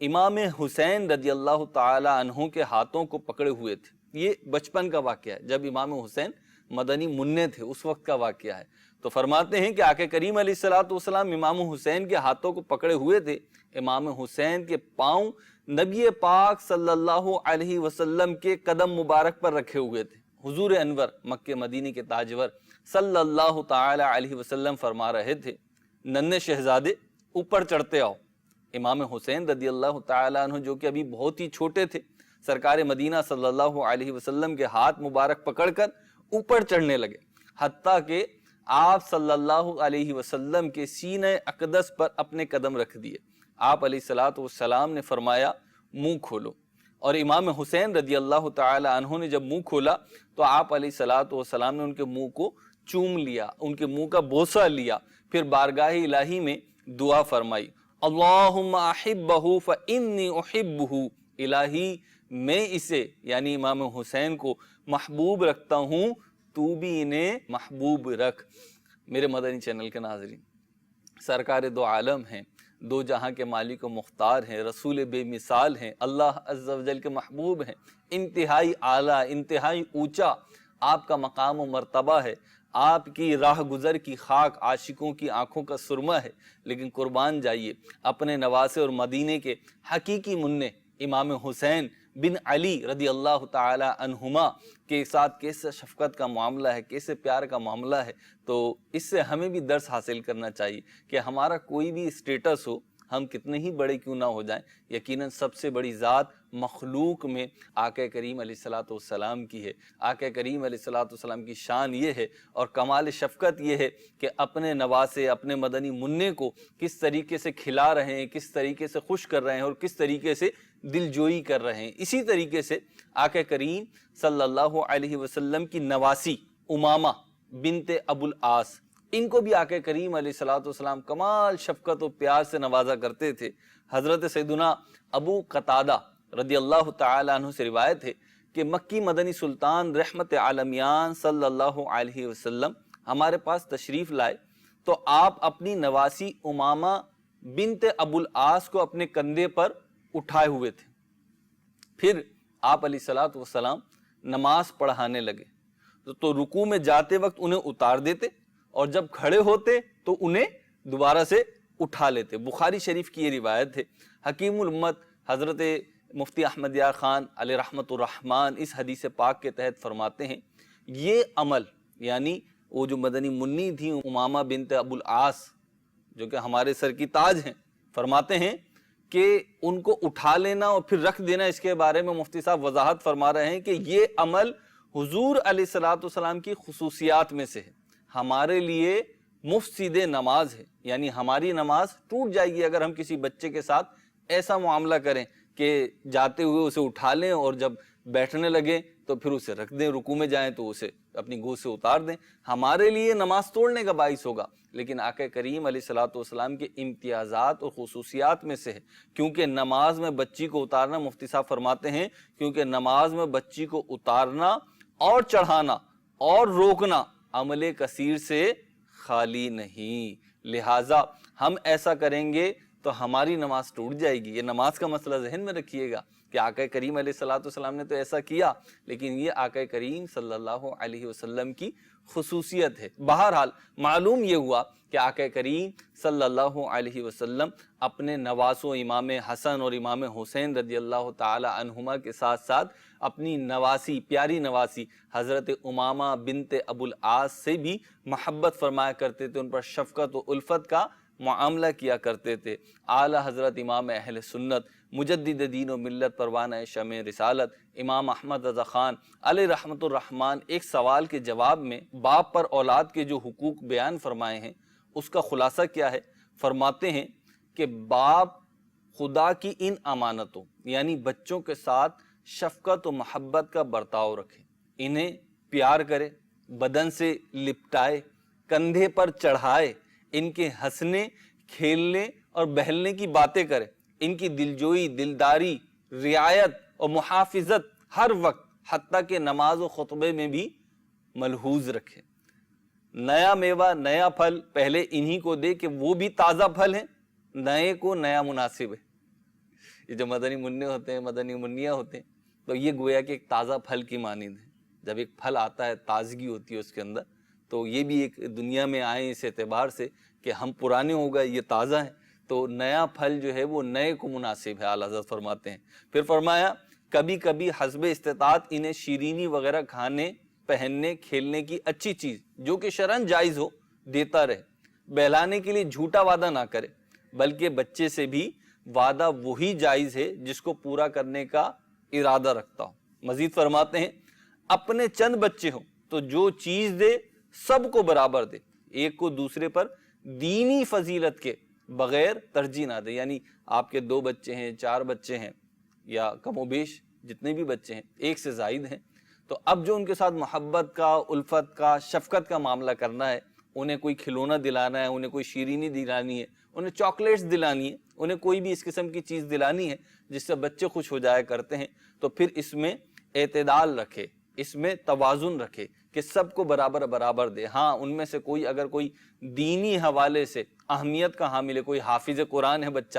امام حسین رضی اللہ تعالی عنہ کے ہاتھوں کو پکڑے ہوئے تھے. یہ بچپن کا واقعہ ہے، جب امام حسین مدنی منع تھے اس وقت کا واقعہ ہے. تو فرماتے ہیں کہ آقا کریم علیہ الصلوۃ والسلام امام حسین کے ہاتھوں کو پکڑے ہوئے تھے. امام حسین کے پاؤں نبی پاک صلی اللہ علیہ وسلم کے قدم مبارک پر رکھے ہوئے تھے. حضور انور مکہ مدینے کے تاجور صلی اللہ تعالی علیہ وسلم فرما رہے تھے، ننھے شہزادے اوپر چڑھتے آؤ. امام حسین رضی اللہ تعالی عنہ جو کہ ابھی بہت ہی چھوٹے تھے، سرکار مدینہ صلی اللہ علیہ وسلم کے ہاتھ مبارک پکڑ کر اوپر چڑھنے لگے، حتیٰ کہ آپ صلی اللہ علیہ وسلم کے سینہ اقدس پر اپنے قدم رکھ دیے. آپ علیہ الصلوۃ والسلام نے فرمایا منہ کھولو، اور امام حسین رضی اللہ تعالی عنہ نے جب منہ کھولا تو آپ علیہ الصلوۃ والسلام نے ان کے منہ کو چوم لیا، ان کے منہ کا بوسہ لیا، پھر بارگاہ الہی میں دعا فرمائی، اللہم احبہ فانی احبہ، الہی میں اسے یعنی امام حسین کو محبوب رکھتا ہوں، تو بھی انہیں محبوب رکھ. میرے مدنی چینل کے ناظرین، سرکار دو عالم ہیں، دو جہاں کے مالک و مختار ہیں، رسول بے مثال ہیں، اللہ عز و جل کے محبوب ہیں، انتہائی اعلیٰ، انتہائی اونچا آپ کا مقام و مرتبہ ہے، آپ کی راہ گزر کی خاک عاشقوں کی آنکھوں کا سرما ہے. لیکن قربان جائیے اپنے نواسے اور مدینے کے حقیقی منع امام حسین بن علی رضی اللہ تعالی عنہما کے ساتھ کیسے شفقت کا معاملہ ہے، کیسے پیار کا معاملہ ہے. تو اس سے ہمیں بھی درس حاصل کرنا چاہیے کہ ہمارا کوئی بھی اسٹیٹس ہو، ہم کتنے ہی بڑے کیوں نہ ہو جائیں، یقیناً سب سے بڑی ذات مخلوق میں آقا کریم علیہ الصلوۃ والسلام کی ہے. آقا کریم علیہ الصلوۃ والسلام کی شان یہ ہے اور کمال شفقت یہ ہے کہ اپنے نواسے، اپنے مدنی منع کو کس طریقے سے کھلا رہے ہیں، کس طریقے سے خوش کر رہے ہیں اور کس طریقے سے دل جوئی کر رہے ہیں. اسی طریقے سے آقا کریم صلی اللہ علیہ وسلم کی نواسی امامہ بنت ابو العاص، ان کو بھی آقا کریم علیہ الصلوۃ والسلام کمال شفقت و پیار سے نوازا کرتے تھے. حضرت سیدنا ابو قتادہ رضی اللہ تعالی عنہ سے روایت ہے کہ مکی مدنی سلطان رحمت عالمیان صلی اللہ علیہ وسلم ہمارے پاس تشریف لائے تو آپ اپنی نواسی امامہ بنت ابو العاص کو اپنے کندھے پر اٹھائے ہوئے تھے. پھر آپ علیہ الصلوۃ والسلام نماز پڑھانے لگے تو رکوع میں جاتے وقت انہیں اتار دیتے اور جب کھڑے ہوتے تو انہیں دوبارہ سے اٹھا لیتے. بخاری شریف کی یہ روایت ہے. حکیم الامت حضرت مفتی احمد یار خان علیہ رحمت الرحمن اس حدیث پاک کے تحت فرماتے ہیں یہ عمل یعنی وہ جو مدنی منی تھی امامہ بنت ابو العاص جو کہ ہمارے سر کی تاج ہیں، فرماتے ہیں کہ ان کو اٹھا لینا اور پھر رکھ دینا، اس کے بارے میں مفتی صاحب وضاحت فرما رہے ہیں کہ یہ عمل حضور علیہ الصلوۃ والسلام کی خصوصیات میں سے ہے. ہمارے لیے مفسد نماز ہے، یعنی ہماری نماز ٹوٹ جائے گی اگر ہم کسی بچے کے ساتھ ایسا معاملہ کریں کہ جاتے ہوئے اسے اٹھا لیں اور جب بیٹھنے لگے تو پھر اسے رکھ دیں، رکوع میں جائیں تو اسے اپنی گود سے اتار دیں. ہمارے لیے نماز توڑنے کا باعث ہوگا. لیکن آقا کریم علیہ الصلوۃ والسلام کے امتیازات اور خصوصیات میں سے ہے، کیونکہ نماز میں بچی کو اتارنا، مفتی صاحب فرماتے ہیں کیونکہ نماز میں بچی کو اتارنا اور چڑھانا اور روکنا عمل کثیر سے خالی نہیں. لہٰذا ہم ایسا کریں گے تو ہماری نماز ٹوٹ جائے گی. یہ نماز کا مسئلہ ذہن میں رکھیے گا کہ آقا کریم علیہ الصلوۃ والسلام نے تو ایسا کیا، لیکن یہ آقا کریم صلی اللہ علیہ وسلم کی خصوصیت ہے. بہرحال معلوم یہ ہوا کہ آقا کریم صلی اللہ علیہ وسلم اپنے نواسوں امام حسن اور امام حسین رضی اللہ تعالی عنہما کے ساتھ ساتھ اپنی نواسی، پیاری نواسی حضرت امامہ بنت ابو العاص سے بھی محبت فرمایا کرتے تھے، ان پر شفقت و الفت کا معاملہ کیا کرتے تھے. اعلیٰ حضرت امام اہل سنت مجدد دین و ملت پروانہ شمع رسالت امام احمد رضا خان علیہ رحمت الرحمن ایک سوال کے جواب میں باپ پر اولاد کے جو حقوق بیان فرمائے ہیں اس کا خلاصہ کیا ہے. فرماتے ہیں کہ باپ خدا کی ان امانتوں یعنی بچوں کے ساتھ شفقت و محبت کا برتاؤ رکھے، انہیں پیار کرے، بدن سے لپٹائے، کندھے پر چڑھائے، ان کے ہنسنے، کھیلنے اور بہلنے کی باتیں کرے، ان کی دلجوئی، دلداری، رعایت اور محافظت ہر وقت حتیٰ کہ نماز و خطبے میں بھی ملحوظ رکھے. نیا میوہ، نیا پھل پہلے انہی کو دے کہ وہ بھی تازہ پھل ہیں، نئے کو نیا مناسب ہے. یہ جو مدنی منع ہوتے ہیں، مدنی منیاں ہوتے ہیں، تو یہ گویا کہ ایک تازہ پھل کی مانند ہے. جب ایک پھل آتا ہے تازگی ہوتی ہے اس کے اندر، تو یہ بھی ایک دنیا میں آئے اس اعتبار سے کہ ہم پرانے ہو گئے، یہ تازہ ہے، تو نیا پھل جو ہے وہ نئے کو مناسب ہے. اعلیٰ حضرت فرماتے ہیں. پھر فرمایا کبھی کبھی حسب استطاعت انہیں شیرینی وغیرہ کھانے، پہننے، کھیلنے کی اچھی چیز جو کہ شرعاً جائز ہو دیتا رہے. بہلانے کے لیے جھوٹا وعدہ نہ کرے، بلکہ بچے سے بھی وعدہ وہی جائز ہے جس کو پورا کرنے کا ارادہ رکھتا ہو. مزید فرماتے ہیں اپنے چند بچے ہوں تو جو چیز دے سب کو برابر دے، ایک کو دوسرے پر دینی فضیلت کے بغیر ترجیح نہ دے. یعنی آپ کے 2 بچے ہیں، 4 بچے ہیں، یا کم و بیش جتنے بھی بچے ہیں، ایک سے زائد ہیں، تو اب جو ان کے ساتھ محبت کا، الفت کا، شفقت کا معاملہ کرنا ہے، انہیں کوئی کھلونا دلانا ہے، انہیں کوئی شیرینی دلانی ہے، انہیں چاکلیٹس دلانی ہے، انہیں کوئی بھی اس قسم کی چیز دلانی ہے جس سے بچے خوش ہو جایا کرتے ہیں، تو پھر اس میں اعتدال رکھے، اس میں توازن رکھے کہ سب کو برابر برابر دے. ہاں ان میں سے کوئی اگر کوئی دینی حوالے سے اہمیت کا حامل ہے، کوئی حافظ قرآن ہے بچہ،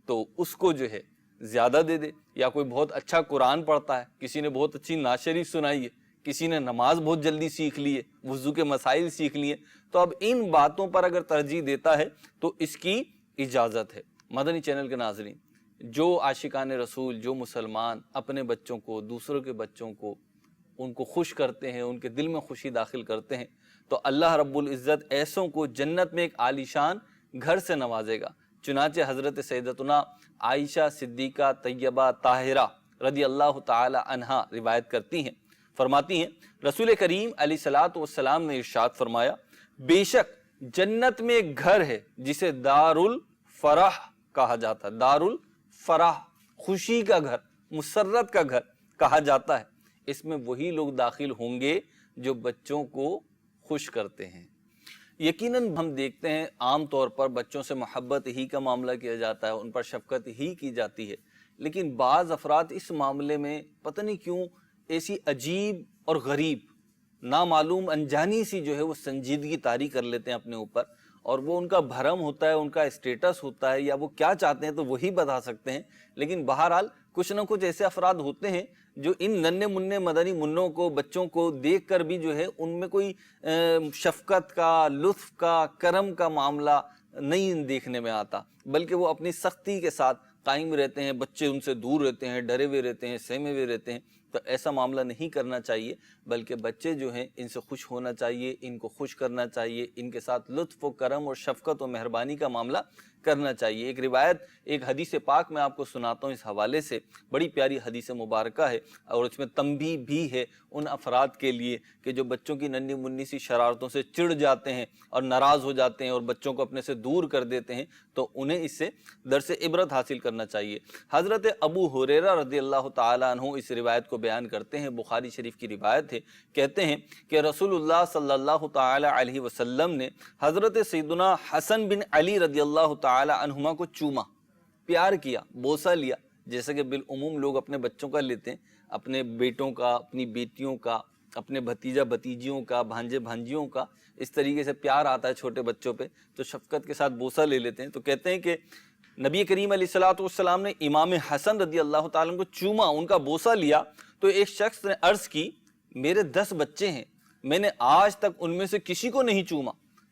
تو اس کو جو ہے زیادہ دے دے. یا کوئی بہت اچھا قرآن پڑھتا ہے، کسی نے بہت اچھی نعت شریف سنائی ہے، کسی نے نماز بہت جلدی سیکھ لی ہے، وضو کے مسائل سیکھ لیے، تو اب ان باتوں پر اگر ترجیح دیتا ہے تو اس کی اجازت ہے. مدنی چینل کے ناظرین، جو عاشقان رسول، جو مسلمان اپنے بچوں کو، دوسروں کے بچوں کو، ان کو خوش کرتے ہیں، ان کے دل میں خوشی داخل کرتے ہیں، تو اللہ رب العزت ایسوں کو جنت میں ایک عالیشان گھر سے نوازے گا. چنانچہ حضرت سیدتنا عائشہ صدیقہ طیبہ طاہرہ رضی اللہ تعالی عنہا روایت کرتی ہیں، فرماتی ہیں رسول کریم علیہ الصلوۃ والسلام نے ارشاد فرمایا بے شک جنت میں ایک گھر ہے جسے دار الفرح کہا جاتا ہے. دار الفرح، خوشی کا گھر، مسرت کا گھر کہا جاتا ہے. اس میں وہی لوگ داخل ہوں گے جو بچوں کو خوش کرتے ہیں. یقیناً ہم دیکھتے ہیں عام طور پر بچوں سے محبت ہی کا معاملہ کیا جاتا ہے، ان پر شفقت ہی کی جاتی ہے، لیکن بعض افراد اس معاملے میں پتہ نہیں کیوں ایسی عجیب اور غریب نامعلوم انجانی سی جو ہے وہ سنجیدگی طاری کر لیتے ہیں اپنے اوپر، اور وہ ان کا بھرم ہوتا ہے، ان کا اسٹیٹس ہوتا ہے، یا وہ کیا چاہتے ہیں تو وہی بتا سکتے ہیں. لیکن بہرحال کچھ نہ کچھ ایسے افراد ہوتے ہیں جو ان ننھے منع مدنی منوں کو، بچوں کو دیکھ کر بھی جو ہے ان میں کوئی شفقت کا، لطف کا، کرم کا معاملہ نہیں دیکھنے میں آتا، بلکہ وہ اپنی سختی کے ساتھ قائم رہتے ہیں. بچے ان سے دور رہتے ہیں، ڈرے ہوئے رہتے ہیں، سہمے ہوئے رہتے ہیں. تو ایسا معاملہ نہیں کرنا چاہیے، بلکہ بچے جو ہیں ان سے خوش ہونا چاہیے، ان کو خوش کرنا چاہیے، ان کے ساتھ لطف و کرم اور شفقت و مہربانی کا معاملہ کرنا چاہیے. ایک روایت، ایک حدیث پاک میں آپ کو سناتا ہوں اس حوالے سے، بڑی پیاری حدیث مبارکہ ہے، اور اس میں تنبیہ بھی ہے ان افراد کے لیے کہ جو بچوں کی ننھی منی سی شرارتوں سے چڑ جاتے ہیں اور ناراض ہو جاتے ہیں اور بچوں کو اپنے سے دور کر دیتے ہیں، تو انہیں اس سے درس عبرت حاصل کرنا چاہیے. حضرت ابو ہریرہ رضی اللہ تعالیٰ عنہ اس روایت کو بیان کرتے ہیں، بخاری شریف کی روایت ہے. کہتے ہیں کہ رسول اللہ صلی اللہ تعالی علیہ وسلم نے حضرت سیدنا حسن بن علی رضی اللہ تعالی عنہما کو چوما، پیار کیا، بوسہ لیا، جیسا کہ بالعموم لوگ اپنے بچوں کا لیتے ہیں، اپنے بیٹوں کا، اپنی بیٹیوں کا، اپنے بھتیجا بھتیجیوں کا، بھانجے بھانجیوں کا. اس طریقے سے پیار آتا ہے چھوٹے بچوں پہ تو شفقت کے ساتھ بوسہ لے لیتے ہیں. تو کہتے ہیں کہ نبی کریم علیہ الصلوۃ والسلام نے امام حسن رضی اللہ تعالیٰ عنہ کو چوما، ان کا بوسہ لیا. تو ایک شخص نے عرض کی میرے 10 بچے ہیں، میں نے آج تک ان میں سے کسی کو نہیں چوما.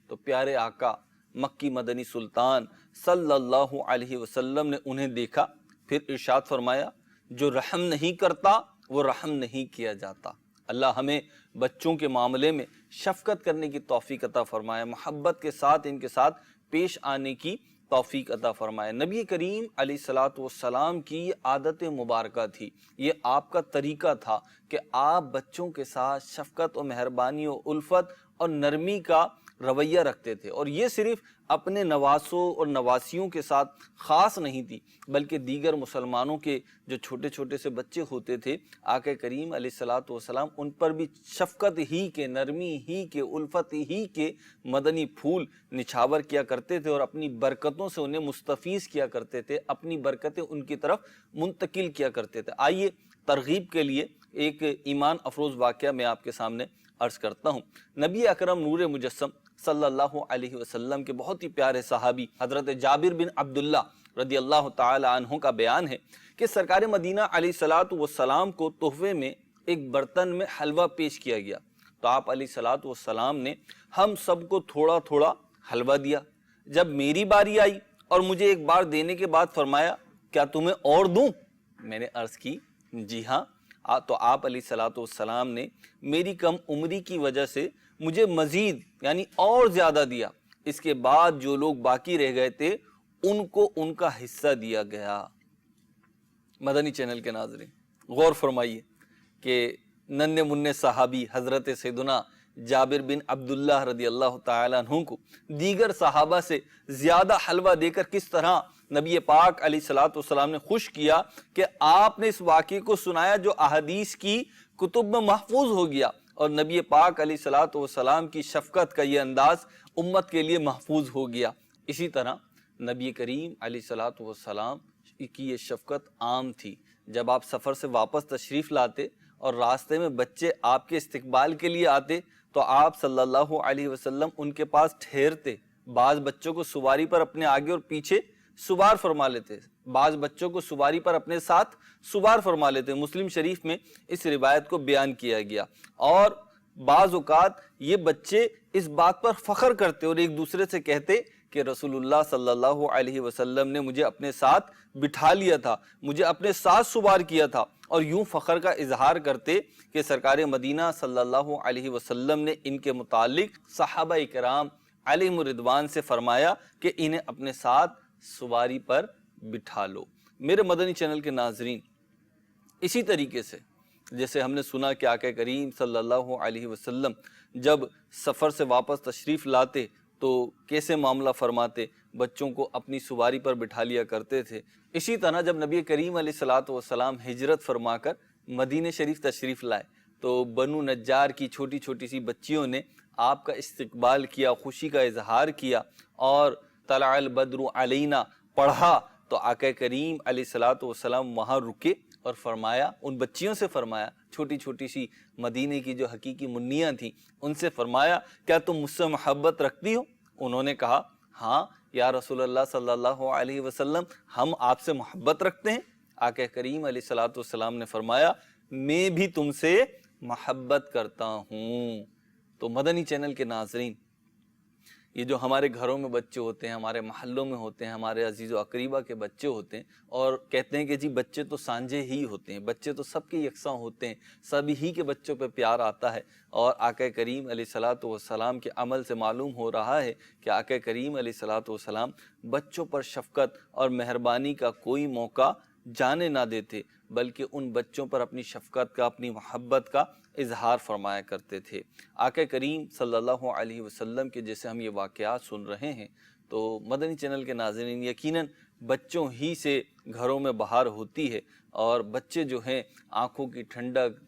تو پیارے آقا مکی مدنی سلطان صلی اللہ علیہ وسلم نے انہیں دیکھا، پھر ارشاد فرمایا جو رحم نہیں کرتا وہ رحم نہیں کیا جاتا. اللہ ہمیں بچوں کے معاملے میں شفقت کرنے کی توفیق عطا فرمائے، محبت کے ساتھ ان کے ساتھ پیش آنے کی توفیق عطا فرمائے. نبی کریم علیہ الصلوۃ والسلام کی عادت مبارکہ تھی، یہ آپ کا طریقہ تھا کہ آپ بچوں کے ساتھ شفقت و مہربانی و الفت اور نرمی کا رویہ رکھتے تھے. اور یہ صرف اپنے نواسوں اور نواسیوں کے ساتھ خاص نہیں تھی، بلکہ دیگر مسلمانوں کے جو چھوٹے چھوٹے سے بچے ہوتے تھے، آقا کریم علیہ الصلوۃ والسلام ان پر بھی شفقت ہی کے، نرمی ہی کے، الفت ہی کے مدنی پھول نچھاور کیا کرتے تھے اور اپنی برکتوں سے انہیں مستفیض کیا کرتے تھے، اپنی برکتیں ان کی طرف منتقل کیا کرتے تھے. آئیے ترغیب کے لیے ایک ایمان افروز واقعہ میں آپ کے سامنے عرض کرتا ہوں. نبی اکرم نور مجسم صلی اللہ علیہ وسلم کے بہت ہی پیارے صحابی حضرت جابر بن عبداللہ رضی اللہ تعالی عنہ کا بیان ہے کہ سرکار مدینہ علیہ الصلوۃ والسلام کو تحفے میں ایک برتن میں حلوہ پیش کیا گیا، تو آپ علیہ الصلوۃ والسلام نے ہم سب کو تھوڑا تھوڑا حلوہ دیا۔ جب میری باری آئی اور مجھے ایک بار دینے کے بعد فرمایا کیا تمہیں اور دوں؟ میں نے عرض کی جی ہاں، تو آپ علیہ الصلوۃ والسلام نے میری کم عمری کی وجہ سے مجھے مزید یعنی اور زیادہ دیا۔ اس کے بعد جو لوگ باقی رہ گئے تھے ان کو ان کا حصہ دیا گیا۔ مدنی چینل کے ناظرین غور فرمائیے کہ ننھے منع صحابی حضرت سیدنا جابر بن عبداللہ رضی اللہ تعالیٰ عنہ کو دیگر صحابہ سے زیادہ حلوہ دے کر کس طرح نبی پاک علیہ الصلوۃ والسلام نے خوش کیا کہ آپ نے اس واقعے کو سنایا جو احادیث کی کتب میں محفوظ ہو گیا، اور نبی پاک علیہ الصلوۃ والسلام کی شفقت کا یہ انداز امت کے لیے محفوظ ہو گیا۔ اسی طرح نبی کریم علیہ الصلوۃ والسلام کی یہ شفقت عام تھی۔ جب آپ سفر سے واپس تشریف لاتے اور راستے میں بچے آپ کے استقبال کے لیے آتے تو آپ صلی اللہ علیہ وسلم ان کے پاس ٹھہرتے، بعض بچوں کو سواری پر اپنے آگے اور پیچھے سوار فرما لیتے، بعض بچوں کو سواری پر اپنے ساتھ سوار فرما لیتے۔ مسلم شریف میں اس روایت کو بیان کیا گیا، اور بعض اوقات یہ بچے اس بات پر فخر کرتے اور ایک دوسرے سے کہتے کہ رسول اللہ صلی اللہ علیہ وسلم نے مجھے اپنے ساتھ بٹھا لیا تھا، مجھے اپنے ساتھ سوار کیا تھا، اور یوں فخر کا اظہار کرتے کہ سرکار مدینہ صلی اللہ علیہ وسلم نے ان کے متعلق صحابہ کرام علیہم رضوان سے فرمایا کہ انہیں اپنے ساتھ سواری پر بٹھا لو۔ میرے مدنی چینل کے ناظرین، اسی طریقے سے جیسے ہم نے سنا کہ آقا کریم صلی اللہ علیہ وسلم جب سفر سے واپس تشریف لاتے تو کیسے معاملہ فرماتے، بچوں کو اپنی سواری پر بٹھا لیا کرتے تھے۔ اسی طرح جب نبی کریم علیہ الصلوۃ والسلام ہجرت فرما کر مدینہ شریف تشریف لائے تو بنو نجار کی چھوٹی چھوٹی سی بچیوں نے آپ کا استقبال کیا، خوشی کا اظہار کیا، اور طلع البدر علینا پڑھا تو آقا کریم علیہ الصلوۃ والسلام وہاں رکے اور فرمایا، ان بچیوں سے فرمایا، چھوٹی چھوٹی سی مدینے کی جو حقیقی منیاں تھیں ان سے فرمایا کیا تم مجھ سے محبت رکھتی ہو؟ انہوں نے کہا ہاں یا رسول اللہ صلی اللہ علیہ وسلم، ہم آپ سے محبت رکھتے ہیں۔ آقا کریم علیہ الصلوۃ والسلام نے فرمایا میں بھی تم سے محبت کرتا ہوں۔ تو مدنی چینل کے ناظرین، یہ جو ہمارے گھروں میں بچے ہوتے ہیں، ہمارے محلوں میں ہوتے ہیں، ہمارے عزیز و اقریبا کے بچے ہوتے ہیں، اور کہتے ہیں کہ جی بچے تو سانجے ہی ہوتے ہیں، بچے تو سب کے یکساں ہوتے ہیں، سب ہی کے بچوں پہ پیار آتا ہے، اور آقا کریم علیہ الصلوۃ والسلام کے عمل سے معلوم ہو رہا ہے کہ آقا کریم علیہ الصلوۃ والسلام بچوں پر شفقت اور مہربانی کا کوئی موقع جانے نہ دیتے، بلکہ ان بچوں پر اپنی شفقت کا، اپنی محبت کا اظہار فرمایا کرتے تھے۔ آقا کریم صلی اللہ علیہ وسلم کے جیسے ہم یہ واقعات سن رہے ہیں تو مدنی چینل کے ناظرین یقیناً بچوں ہی سے گھروں میں بہار ہوتی ہے، اور بچے جو ہیں آنکھوں کی ٹھنڈک،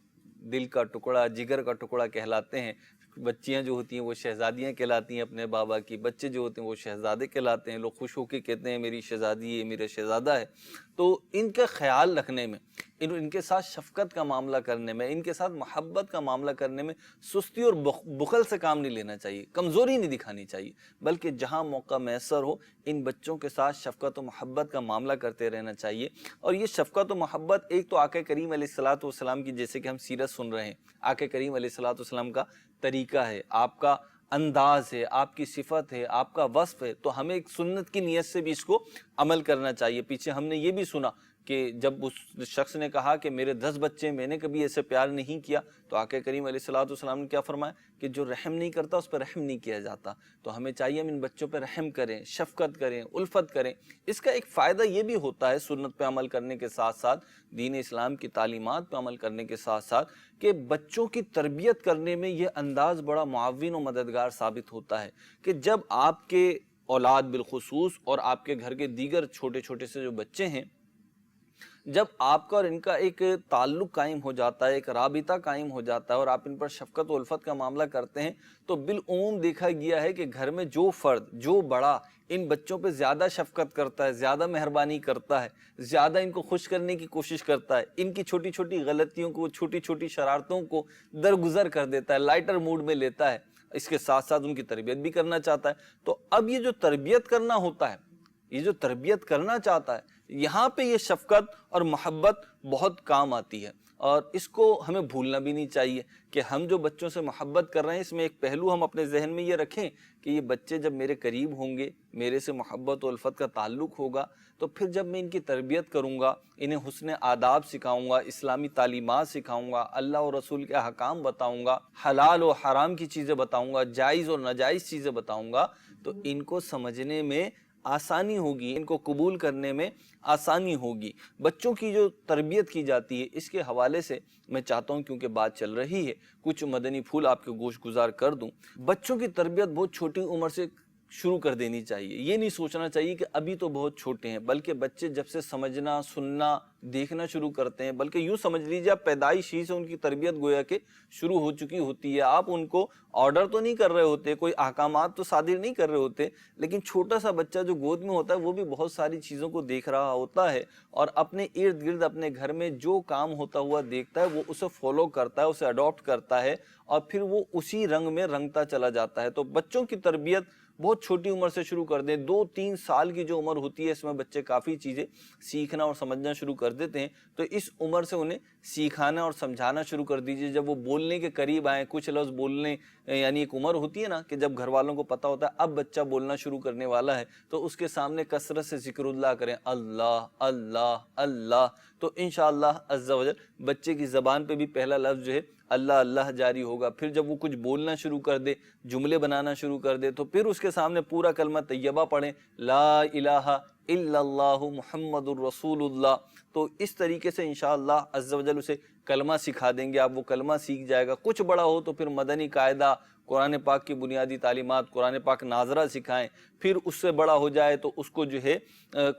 دل کا ٹکڑا، جگر کا ٹکڑا کہلاتے ہیں۔ بچیاں جو ہوتی ہیں وہ شہزادیاں کہلاتی ہیں اپنے بابا کی، بچے جو ہوتے ہیں وہ شہزادے کہلاتے ہیں، لوگ خوش ہو کے کہتے ہیں میری شہزادی ہے، میرا شہزادہ ہے۔ تو ان کا خیال رکھنے میں، ان کے ساتھ شفقت کا معاملہ کرنے میں، ان کے ساتھ محبت کا معاملہ کرنے میں سستی اور بخل سے کام نہیں لینا چاہیے، کمزوری نہیں دکھانی چاہیے، بلکہ جہاں موقع میسر ہو ان بچوں کے ساتھ شفقت و محبت کا معاملہ کرتے رہنا چاہیے۔ اور یہ شفقت و محبت ایک تو آقا کریم علیہ الصلوۃ والسلام کی جیسے کہ ہم سیرت سن رہے ہیں، آقا کریم علیہ الصلوۃ والسلام کا طریقہ ہے، آپ کا انداز ہے، آپ کی صفت ہے، آپ کا وصف ہے، تو ہمیں ایک سنت کی نیت سے بھی اس کو عمل کرنا چاہیے۔ پیچھے ہم نے یہ بھی سنا کہ جب اس شخص نے کہا کہ میرے 10 بچے، میں نے کبھی ایسے پیار نہیں کیا، تو آقا کریم علیہ الصلوۃ والسلام نے کیا فرمایا کہ جو رحم نہیں کرتا اس پر رحم نہیں کیا جاتا۔ تو ہمیں چاہیے ہم ان بچوں پہ رحم کریں، شفقت کریں، الفت کریں۔ اس کا ایک فائدہ یہ بھی ہوتا ہے سنت پہ عمل کرنے کے ساتھ ساتھ، دین اسلام کی تعلیمات پہ عمل کرنے کے ساتھ ساتھ، کہ بچوں کی تربیت کرنے میں یہ انداز بڑا معاون و مددگار ثابت ہوتا ہے کہ جب آپ کے اولاد بالخصوص اور آپ کے گھر کے دیگر چھوٹے چھوٹے سے جو بچے ہیں، جب آپ کا اور ان کا ایک تعلق قائم ہو جاتا ہے، ایک رابطہ قائم ہو جاتا ہے، اور آپ ان پر شفقت و الفت کا معاملہ کرتے ہیں، تو بالعموم دیکھا گیا ہے کہ گھر میں جو فرد، جو بڑا ان بچوں پہ زیادہ شفقت کرتا ہے، زیادہ مہربانی کرتا ہے، زیادہ ان کو خوش کرنے کی کوشش کرتا ہے، ان کی چھوٹی چھوٹی غلطیوں کو، چھوٹی چھوٹی شرارتوں کو درگزر کر دیتا ہے، لائٹر موڈ میں لیتا ہے، اس کے ساتھ ساتھ ان کی تربیت بھی کرنا چاہتا ہے۔ تو اب یہ جو تربیت کرنا ہوتا ہے یہ جو تربیت کرنا چاہتا ہے، یہاں پہ یہ شفقت اور محبت بہت کام آتی ہے، اور اس کو ہمیں بھولنا بھی نہیں چاہیے کہ ہم جو بچوں سے محبت کر رہے ہیں، اس میں ایک پہلو ہم اپنے ذہن میں یہ رکھیں کہ یہ بچے جب میرے قریب ہوں گے، میرے سے محبت و الفت کا تعلق ہوگا، تو پھر جب میں ان کی تربیت کروں گا، انہیں حسن آداب سکھاؤں گا، اسلامی تعلیمات سکھاؤں گا، اللہ اور رسول کے احکام بتاؤں گا، حلال و حرام کی چیزیں بتاؤں گا، جائز اور ناجائز چیزیں بتاؤں گا، تو ان کو سمجھنے میں آسانی ہوگی، ان کو قبول کرنے میں آسانی ہوگی۔ بچوں کی جو تربیت کی جاتی ہے، اس کے حوالے سے میں چاہتا ہوں، کیونکہ بات چل رہی ہے، کچھ مدنی پھول آپ کے گوش گزار کر دوں۔ بچوں کی تربیت بہت چھوٹی عمر سے شروع کر دینی چاہیے۔ یہ نہیں سوچنا چاہیے کہ ابھی تو بہت چھوٹے ہیں، بلکہ بچے جب سے سمجھنا، سننا، دیکھنا شروع کرتے ہیں، بلکہ یوں سمجھ لیجیے آپ پیدائش ہی سے ان کی تربیت گویا کہ شروع ہو چکی ہوتی ہے۔ آپ ان کو آرڈر تو نہیں کر رہے ہوتے، کوئی احکامات تو صادر نہیں کر رہے ہوتے، لیکن چھوٹا سا بچہ جو گود میں ہوتا ہے وہ بھی بہت ساری چیزوں کو دیکھ رہا ہوتا ہے، اور اپنے ارد گرد اپنے گھر میں جو کام ہوتا ہوا دیکھتا ہے وہ اسے فالو کرتا ہے، اسے اڈاپٹ کرتا ہے، اور پھر وہ اسی رنگ میں رنگتا چلا جاتا ہے۔ تو بچوں کی تربیت بہت چھوٹی عمر سے شروع کر دیں۔ 2-3 سال کی جو عمر ہوتی ہے، اس میں بچے کافی چیزیں سیکھنا اور سمجھنا شروع کر دیتے ہیں، تو اس عمر سے انہیں سکھانا اور سمجھانا شروع کر دیجئے۔ جب وہ بولنے کے قریب آئیں، کچھ لفظ بولنے، یعنی ایک عمر ہوتی ہے نا کہ جب گھر والوں کو پتہ ہوتا ہے اب بچہ بولنا شروع کرنے والا ہے، تو اس کے سامنے کثرت سے ذکر اللہ کریں، اللہ اللہ اللہ، تو انشاءاللہ عز و جل بچے کی زبان پہ بھی پہلا لفظ جو ہے اللہ اللہ جاری ہوگا۔ پھر جب وہ کچھ بولنا شروع کر دے، جملے بنانا شروع کر دے، تو پھر اس کے سامنے پورا کلمہ طیبہ پڑھیں، لا الہ الا اللہ محمد الرسول اللہ۔ تو اس طریقے سے انشاءاللہ عز و جل اسے کلمہ سکھا دیں گے آپ، وہ کلمہ سیکھ جائے گا۔ کچھ بڑا ہو تو پھر مدنی قاعدہ، قرآن پاک کی بنیادی تعلیمات، قرآن پاک ناظرہ سکھائیں۔ پھر اس سے بڑا ہو جائے تو اس کو جو ہے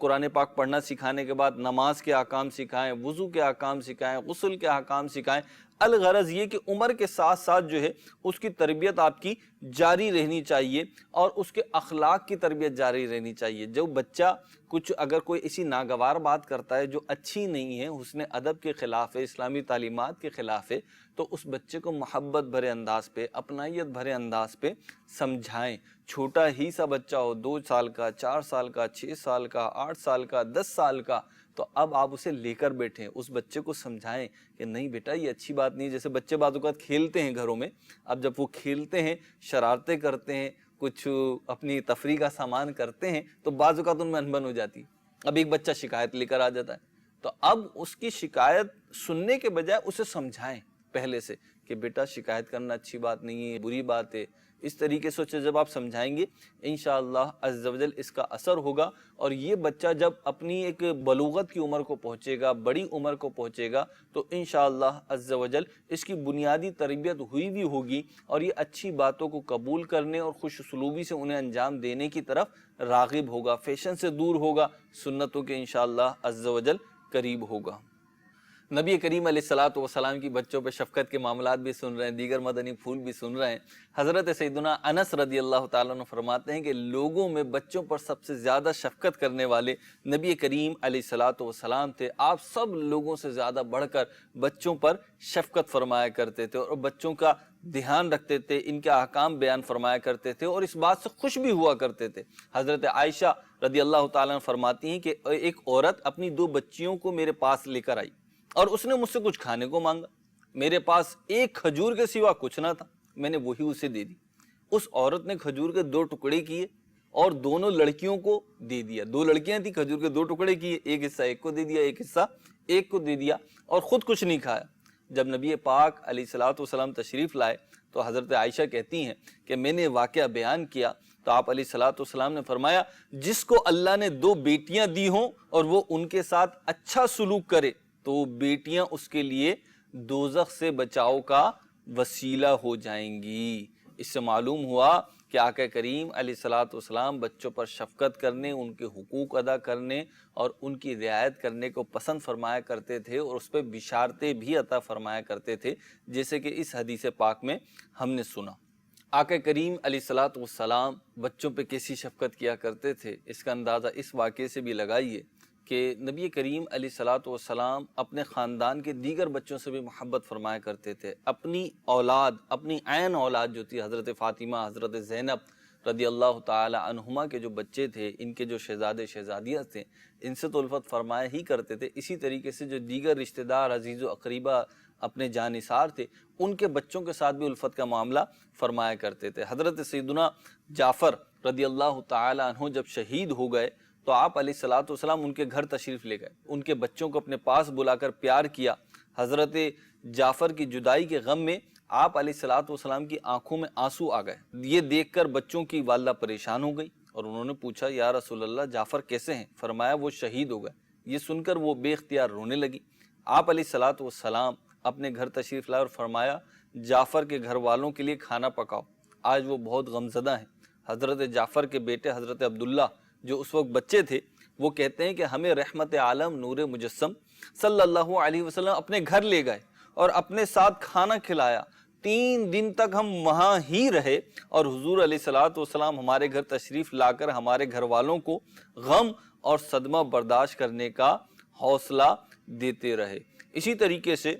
قرآن پاک پڑھنا سکھانے کے بعد نماز کے احکام سکھائیں، وضو کے احکام سکھائیں، غسل کے احکام سکھائیں۔ الغرض یہ کہ عمر کے ساتھ ساتھ جو ہے اس کی تربیت آپ کی جاری رہنی چاہیے، اور اس کے اخلاق کی تربیت جاری رہنی چاہیے۔ جو بچہ کچھ اگر کوئی ایسی ناگوار بات کرتا ہے جو اچھی نہیں ہے، حسن ادب کے خلاف ہے، اسلامی تعلیمات کے خلاف ہے، تو اس بچے کو محبت بھرے انداز پہ، اپنائیت بھرے انداز پہ سمجھائیں۔ چھوٹا ہی سا بچہ ہو، 2 سال کا، 4 سال کا، 6 سال کا، 8 سال کا، 10 سال کا، تو اب آپ اسے لے کر بیٹھیں، اس بچے کو سمجھائیں کہ نہیں بیٹا یہ اچھی بات نہیں ہے۔ جیسے بچے بعض اوقات کھیلتے ہیں گھروں میں، اب جب وہ کھیلتے ہیں، شرارتیں کرتے ہیں، کچھ اپنی تفریح کا سامان کرتے ہیں، تو بعض اوقات ان میں انبن ہو جاتی ہے۔ اب ایک بچہ شکایت لے کر آ جاتا ہے، تو اب اس کی شکایت سننے کے بجائے اسے سمجھائیں پہلے سے کہ بیٹا شکایت کرنا اچھی بات نہیں ہے، بری بات ہے۔ اس طریقے سے جب آپ سمجھائیں گے انشاءاللہ عز و جل اس کا اثر ہوگا، اور یہ بچہ جب اپنی ایک بلوغت کی عمر کو پہنچے گا، بڑی عمر کو پہنچے گا، تو انشاءاللہ عز و جل اس کی بنیادی تربیت ہوئی بھی ہوگی، اور یہ اچھی باتوں کو قبول کرنے اور خوش اسلوبی سے انہیں انجام دینے کی طرف راغب ہوگا، فیشن سے دور ہوگا، سنتوں کے انشاءاللہ عز و جل قریب ہوگا۔ نبی کریم علیہ الصلوۃ والسلام کی بچوں پہ شفقت کے معاملات بھی سن رہے ہیں، دیگر مدنی پھول بھی سن رہے ہیں۔ حضرت سیدنا انس رضی اللہ تعالیٰ عنہ فرماتے ہیں کہ لوگوں میں بچوں پر سب سے زیادہ شفقت کرنے والے نبی کریم علیہ الصلوۃ والسلام تھے۔ آپ سب لوگوں سے زیادہ بڑھ کر بچوں پر شفقت فرمایا کرتے تھے، اور بچوں کا دھیان رکھتے تھے، ان کے احکام بیان فرمایا کرتے تھے، اور اس بات سے خوش بھی ہوا کرتے تھے۔ حضرت عائشہ رضی اللہ تعالیٰ عنہ فرماتی ہیں کہ ایک عورت اپنی 2 بچیوں کو میرے پاس لے کر آئی، اور اس نے مجھ سے کچھ کھانے کو مانگا، میرے پاس ایک کھجور کے سوا کچھ نہ تھا، میں نے وہی اسے دے دی۔ اس عورت نے کھجور کے 2 ٹکڑے کیے اور دونوں لڑکیوں کو دے دیا۔ 2 لڑکیاں تھیں، کھجور کے 2 ٹکڑے کیے، ایک حصہ ایک کو دے دیا، ایک حصہ ایک کو دے دیا، اور خود کچھ نہیں کھایا۔ جب نبی پاک علیہ الصلوۃ والسلام تشریف لائے تو حضرت عائشہ کہتی ہیں کہ میں نے واقعہ بیان کیا تو آپ علیہ الصلوۃ والسلام نے فرمایا، جس کو اللہ نے 2 بیٹیاں دی ہوں اور وہ ان کے ساتھ اچھا سلوک کرے تو بیٹیاں اس کے لیے دوزخ سے بچاؤ کا وسیلہ ہو جائیں گی۔ اس سے معلوم ہوا کہ آقا کریم علیہ الصلوۃ والسلام بچوں پر شفقت کرنے، ان کے حقوق ادا کرنے اور ان کی رعایت کرنے کو پسند فرمایا کرتے تھے، اور اس پہ بشارتیں بھی عطا فرمایا کرتے تھے، جیسے کہ اس حدیث پاک میں ہم نے سنا۔ آقا کریم علیہ الصلوۃ والسلام بچوں پہ کیسی شفقت کیا کرتے تھے، اس کا اندازہ اس واقعے سے بھی لگائیے کہ نبی کریم علیہ الصلوۃ والسلام اپنے خاندان کے دیگر بچوں سے بھی محبت فرمایا کرتے تھے۔ اپنی اولاد، اپنی عین اولاد جو تھی حضرت فاطمہ، حضرت زینب رضی اللہ تعالی عنہما کے جو بچے تھے، ان کے جو شہزادے شہزادیاں تھے، ان سے تو الفت فرمایا ہی کرتے تھے، اسی طریقے سے جو دیگر رشتہ دار عزیز و اقریبا اپنے جانثار تھے، ان کے بچوں کے ساتھ بھی الفت کا معاملہ فرمایا کرتے تھے۔ حضرت سیدنا جعفر رضی اللہ تعالی عنہ جب شہید ہو گئے تو آپ علیہ الصلوۃ والسلام ان کے گھر تشریف لے گئے، ان کے بچوں کو اپنے پاس بلا کر پیار کیا۔ حضرت جعفر کی جدائی کے غم میں آپ علیہ الصلوۃ والسلام کی آنکھوں میں آنسو آ گئے۔ یہ دیکھ کر بچوں کی والدہ پریشان ہو گئی اور انہوں نے پوچھا یا رسول اللہ جعفر کیسے ہیں؟ فرمایا وہ شہید ہو گئے۔ یہ سن کر وہ بے اختیار رونے لگی۔ آپ علیہ الصلوۃ والسلام اپنے گھر تشریف لائے اور فرمایا جعفر کے گھر والوں کے لیے کھانا پکاؤ، آج وہ بہت غمزدہ ہیں۔ حضرت جعفر کے بیٹے حضرت عبداللہ جو اس وقت بچے تھے، وہ کہتے ہیں کہ ہمیں رحمت عالم نور مجسم صلی اللہ علیہ وسلم اپنے گھر لے گئے اور اپنے ساتھ کھانا کھلایا۔ 3 دن تک ہم وہاں ہی رہے اور حضور علیہ الصلوۃ والسلام ہمارے گھر تشریف لا کر ہمارے گھر والوں کو غم اور صدمہ برداشت کرنے کا حوصلہ دیتے رہے۔ اسی طریقے سے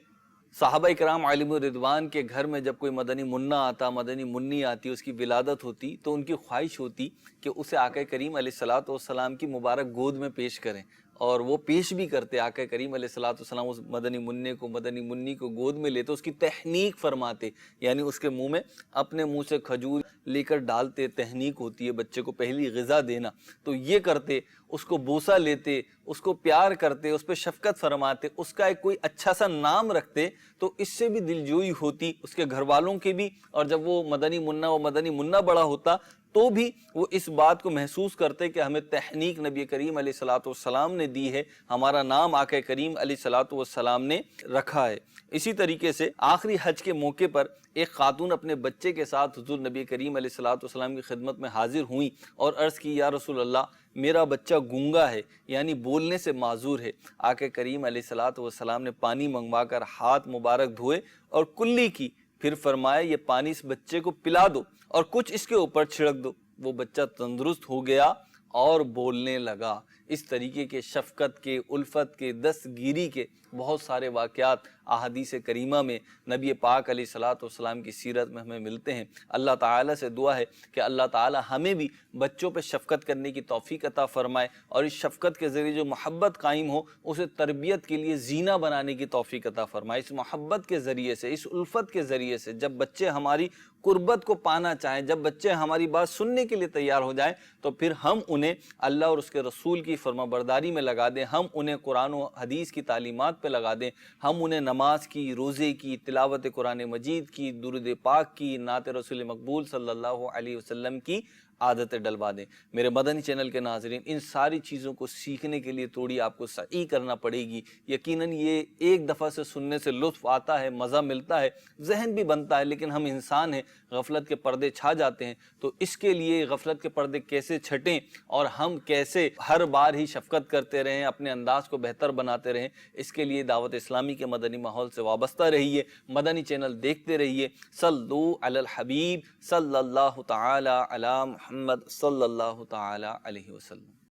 صحابہ کرام علیہم رضوان کے گھر میں جب کوئی مدنی منا آتا، مدنی منی آتی، اس کی ولادت ہوتی تو ان کی خواہش ہوتی کہ اسے آقا کریم علیہ الصلوۃ والسلام کی مبارک گود میں پیش کریں، اور وہ پیش بھی کرتے۔ آقا کریم علیہ الصلوۃ والسلام اس مدنی منی کو گود میں لیتے، اس کی تحنیک فرماتے، یعنی اس کے منہ میں اپنے منہ سے کھجور لے کر ڈالتے۔ تحنیک ہوتی ہے بچے کو پہلی غذا دینا، تو یہ کرتے، اس کو بوسہ لیتے، اس کو پیار کرتے، اس پہ شفقت فرماتے، اس کا ایک کوئی اچھا سا نام رکھتے، تو اس سے بھی دلجوئی ہوتی اس کے گھر والوں کی بھی، اور جب وہ مدنی منا بڑا ہوتا تو بھی وہ اس بات کو محسوس کرتے کہ ہمیں تحنیک نبی کریم علیہ الصلوۃ والسلام نے دی ہے، ہمارا نام آقا کریم علیہ الصلوۃ والسلام نے رکھا ہے۔ اسی طریقے سے آخری حج کے موقع پر ایک خاتون اپنے بچے کے ساتھ حضور نبی کریم علیہ الصلوۃ والسلام کی خدمت میں حاضر ہوئیں اور عرض کی یا رسول اللہ میرا بچہ گونگا ہے، یعنی بولنے سے معذور ہے۔ آقا کریم علیہ الصلوۃ والسلام نے پانی منگوا کر ہاتھ مبارک دھوئے اور کلی کی، پھر فرمایا یہ پانی اس بچے کو پلا دو اور کچھ اس کے اوپر چھڑک دو۔ وہ بچہ تندرست ہو گیا اور بولنے لگا۔ اس طریقے کے شفقت کے، الفت کے، دستگیری کے بہت سارے واقعات احادیث کریمہ میں نبی پاک علیہ الصلوۃ والسلام کی سیرت میں ہمیں ملتے ہیں۔ اللہ تعالیٰ سے دعا ہے کہ اللہ تعالیٰ ہمیں بھی بچوں پہ شفقت کرنے کی توفیق عطا فرمائے، اور اس شفقت کے ذریعے جو محبت قائم ہو اسے تربیت کے لیے زینہ بنانے کی توفیق عطا فرمائے۔ اس محبت کے ذریعے سے، اس الفت کے ذریعے سے جب بچے ہماری قربت کو پانا چاہیں، جب بچے ہماری بات سننے کے لیے تیار ہو جائیں، تو پھر ہم انہیں اللہ اور اس کے رسول کی فرما برداری میں لگا دیں، ہم انہیں قرآن و حدیث کی تعلیمات پہ لگا دیں، ہم انہیں نماز کی، روزے کی، تلاوت قرآن مجید کی، درود پاک کی، نعت رسول مقبول صلی اللہ علیہ وسلم کی عادتیں ڈلوا دیں۔ میرے مدنی چینل کے ناظرین، ان ساری چیزوں کو سیکھنے کے لیے تھوڑی آپ کو سعی کرنا پڑے گی۔ یقیناً یہ ایک دفعہ سے سننے سے لطف آتا ہے، مزہ ملتا ہے، ذہن بھی بنتا ہے، لیکن ہم انسان ہیں، غفلت کے پردے چھا جاتے ہیں۔ تو اس کے لیے غفلت کے پردے کیسے چھٹیں اور ہم کیسے ہر بار ہی شفقت کرتے رہیں، اپنے انداز کو بہتر بناتے رہیں، اس کے لیے دعوت اسلامی کے مدنی ماحول سے وابستہ رہیے، مدنی چینل دیکھتے رہیے۔ صلو علی الحبیب صلی اللہ تعالی علی محمد صلی اللہ تعالی علیہ وسلم۔